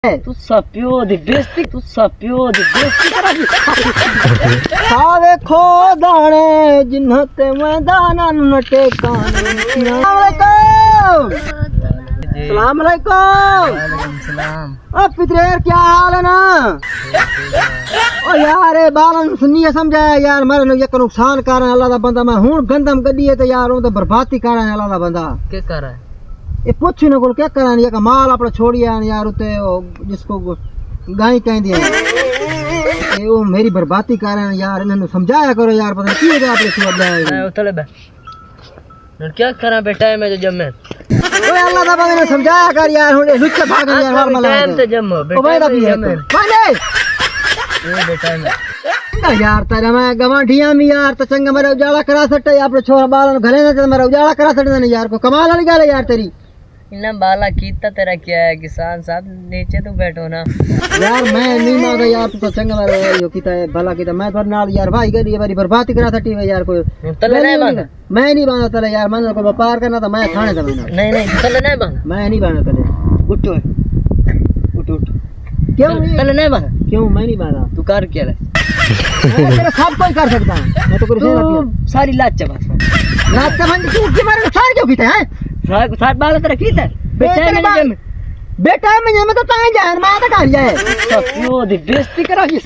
तू सपियो दी बेइज्जती करा दी। देखो दाने जिन्हते मैदान नटे काने। सलाम अलैकुम। सलाम। अब पितरेर क्या हाल है ना? ओ यार ए बालन सुनिए समझाया यार मेरे ने एक नुकसान कर रहा अल्लाह दा बंदा मैं हूं गंदम कदी है तो यार उन तो बर्बादी कर रहा है अल्लाह दा बंदा। क्या कर रहा है? ये पूछ न को क्या करा ये का माल अपना छोड़िया यार उते जिसको गाय कहंदी है ये वो मेरी बर्बादी कर रहे हैं यार इन्हें समझाया करो यार पता नहीं की आपने सुबह मैं उतले बे न क्या करा बेटा मैं जो जम्मे ओए अल्लाह दा बंदा ने समझाया कर यार हुन लुच्चे भाग यार मार मला टाइम से जम्मो ओ भाई दा भी है माने ये बेटा मैं यार तेरा मैं गवांढिया में यार तो चंगा मेरा उजाला करा सकते अपने छोरा बालन घरे ने मेरा उजाला करा सकते ने यार को कमाल वाली गल है यार तेरी। इन्ना बाला कीता तेरा क्या है किसान साहब नीचे तो बैठो ना यार मैं नहीं मांगा यार तू तो चंगा मेरा यो कीता है भला कीता मैं पर नाल यार भाई गई मेरी बर्बादी करा सकती है यार कोई तले नहीं बांधा मैं नहीं बांधा तले यार मैंने को व्यापार करना था मैं खाने था मैंने नहीं तले नहीं बांधा मैं नहीं बांधा तले उठो उठ क्यों तले नहीं बांधा क्यों मैं नहीं बांधा तू कर क्या ले तेरा सब कोई कर सकता है मैं तो कुछ नहीं सारी लाच बस रात का मन तू की मारे सार क्यों कीता है साथ बाल तेरा कीता बेटा मैं तो ताई जान मैं तो कर जाए सपियो दी बेइज्जती करा दी।